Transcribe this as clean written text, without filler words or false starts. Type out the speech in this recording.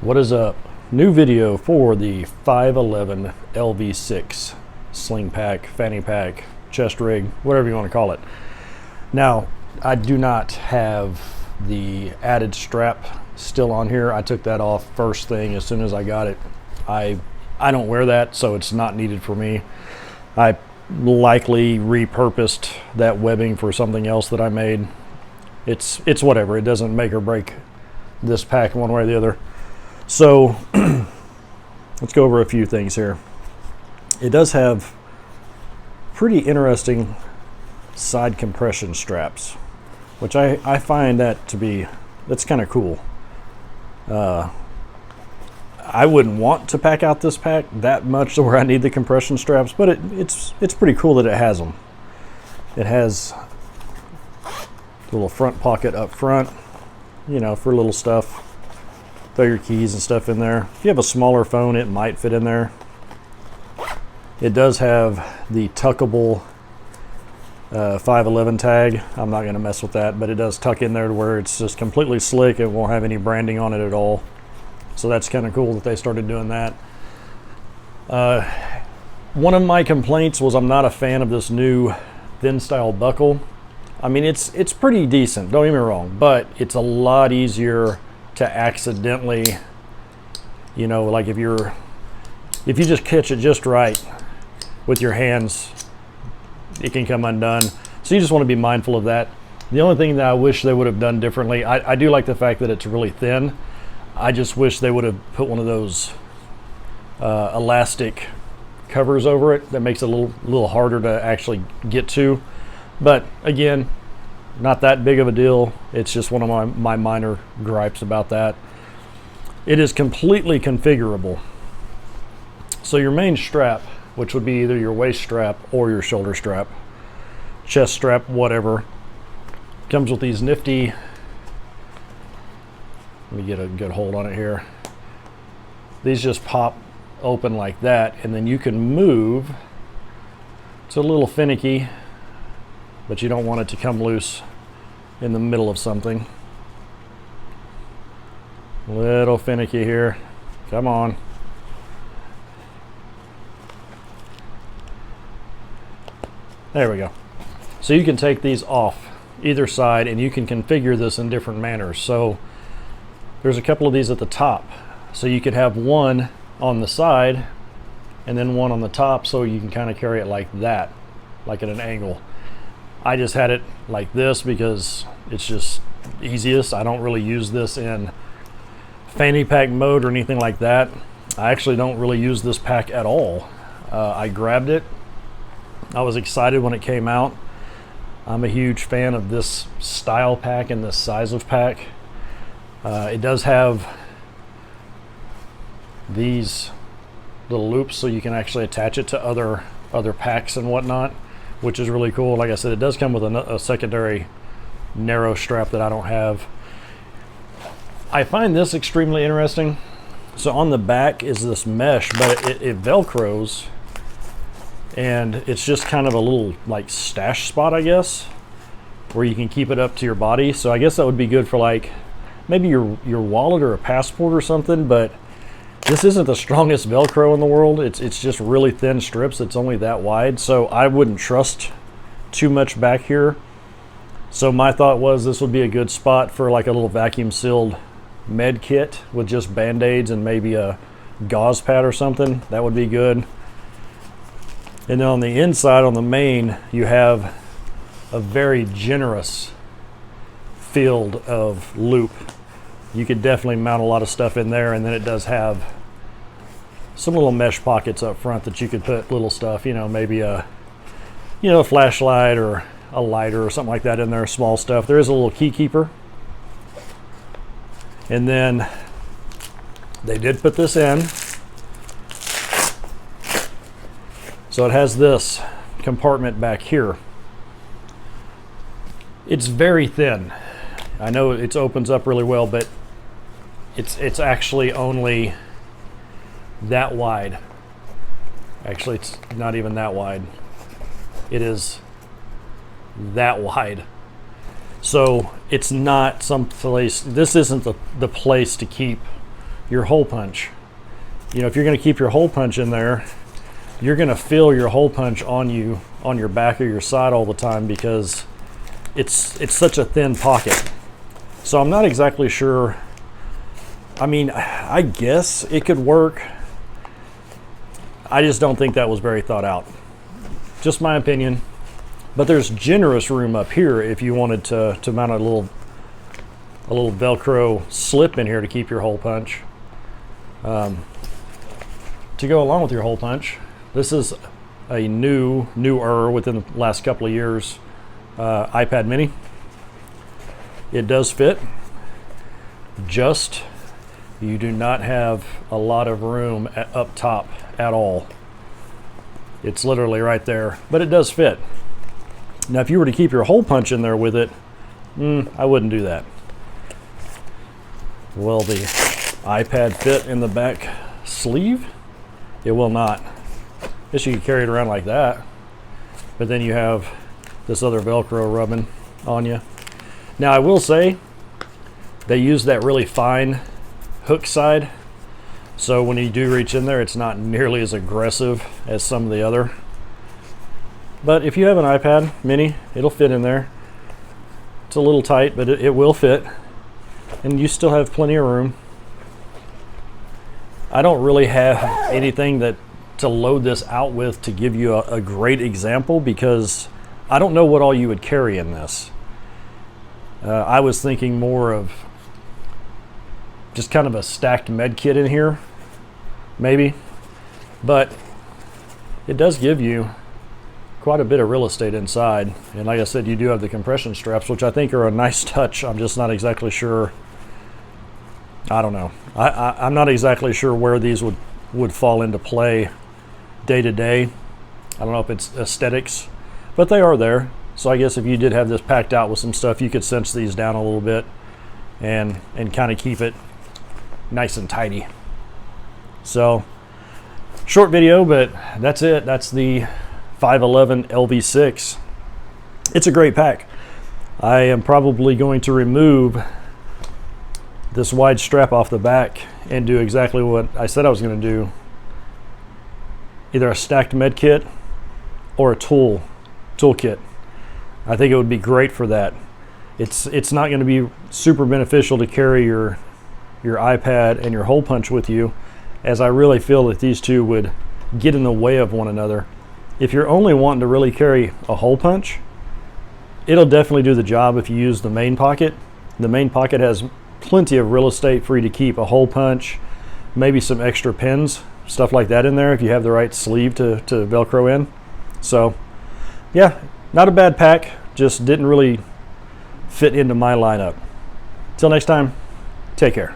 What is up? New video for the 511 LV6 sling pack, fanny pack, chest rig, whatever you want to call it. Now, I do not have the added strap still on here. I took that off first thing as soon as I got it. I don't wear that, so it's not needed for me. I likely repurposed that webbing for something else that I made. It's whatever. It doesn't make or break this pack one way or the other. So let's go over a few things here. It does have pretty interesting side compression straps, which I find that to be, that's kind of cool. I wouldn't want to pack out this pack that much to where I need the compression straps, but it's pretty cool that it has them. It has a little front pocket up front, you know, for little stuff. Throw your keys and stuff in there. If you have a smaller phone, it might fit in there. It does have the tuckable 511 tag. I'm not going to mess with that, but it does tuck in there to where it's just completely slick. It won't have any branding on it at all. So that's kind of cool that they started doing that. One of my complaints was I'm not a fan of this new thin style buckle. I mean, it's pretty decent, don't get me wrong, but it's a lot easier to accidentally, you know, like if you just catch it just right with your hands, it can come undone. So you just want to be mindful of that. The only thing that I wish they would have done differently, I do like the fact that it's really thin. I just wish they would have put one of those elastic covers over it that makes it a little harder to actually get to. But again, not that big of a deal. It's just one of my minor gripes about that. It is completely configurable. So your main strap, which would be either your waist strap or your shoulder strap, chest strap, whatever, comes with these nifty, let me get a good hold on it here. These just pop open like that, and then you can move. It's a little finicky, but you don't want it to come loose in the middle of something. Little finicky here. Come on. There we go. So you can take these off either side and you can configure this in different manners. So there's a couple of these at the top. So you could have one on the side and then one on the top, so you can kind of carry it like that, like at an angle. I just had it like this because it's just easiest. I don't really use this in fanny pack mode or anything like that. I actually don't really use this pack at all. I grabbed it. I was excited when it came out. I'm a huge fan of this style pack and this size of pack. It does have these little loops so you can actually attach it to other packs and whatnot, which is really cool. Like I said, it does come with a secondary narrow strap that I don't have. I find this extremely interesting. So on the back is this mesh, but it velcros, and it's just kind of a little like stash spot, I guess, where you can keep it up to your body. So I guess that would be good for like maybe your wallet or a passport or something, but this isn't the strongest Velcro in the world. It's just really thin strips. It's only that wide, so I wouldn't trust too much back here. So my thought was this would be a good spot for like a little vacuum sealed med kit with just band-aids and maybe a gauze pad or something. That would be good. And then on the inside, on the main, you have a very generous field of loop. You could definitely mount a lot of stuff in there, and then it does have some little mesh pockets up front that you could put little stuff, you know, maybe a flashlight or a lighter or something like that in there, small stuff. There is a little key keeper. And then they did put this in. So it has this compartment back here. It's very thin. I know it opens up really well, but it's actually only that wide. Actually, it's not even that wide. It is that wide. So it's not some place, this isn't the place to keep your hole punch. You know, if you're going to keep your hole punch in there, you're going to feel your hole punch on you, on your back or your side all the time, because it's such a thin pocket. So I'm not exactly sure. I mean, I guess it could work. I just don't think that was very thought out. Just my opinion. But there's generous room up here if you wanted to mount a little Velcro slip in here to keep your hole punch. To go along with your hole punch, this is a newer within the last couple of years iPad mini. It does fit, just you do not have a lot of room up top at all. It's literally right there, but it does fit. Now if you were to keep your hole punch in there with it, I wouldn't do that. Will the iPad fit in the back sleeve? It will not. Guess you could carry it around like that, but then you have this other Velcro rubbing on you. Now I will say they use that really fine hook side, so when you do reach in there, it's not nearly as aggressive as some of the other. But if you have an iPad mini, it'll fit in there. It's a little tight, but it will fit, and you still have plenty of room. I don't really have anything to load this out with to give you a great example, because I don't know what all you would carry in this. I was thinking more of just kind of a stacked med kit in here, maybe, but it does give you quite a bit of real estate inside. And like I said, you do have the compression straps, which I think are a nice touch. I'm just not exactly sure. I don't know. I'm not exactly sure where these would fall into play day to day. I don't know if it's aesthetics, but they are there. So I guess if you did have this packed out with some stuff, you could cinch these down a little bit and kind of keep it nice and tidy. So short video, but that's it. That's the 511 LV6. It's a great pack. I am probably going to remove this wide strap off the back and do exactly what I said I was going to do. Either a stacked med kit or a toolkit. I think it would be great for that. It's not going to be super beneficial to carry your iPad and your hole punch with you, as I really feel that these two would get in the way of one another. If you're only wanting to really carry a hole punch, it'll definitely do the job if you use the main pocket. The main pocket has plenty of real estate for you to keep a hole punch, maybe some extra pins, stuff like that in there if you have the right sleeve to Velcro in. So yeah, not a bad pack, just didn't really fit into my lineup. Till next time, take care.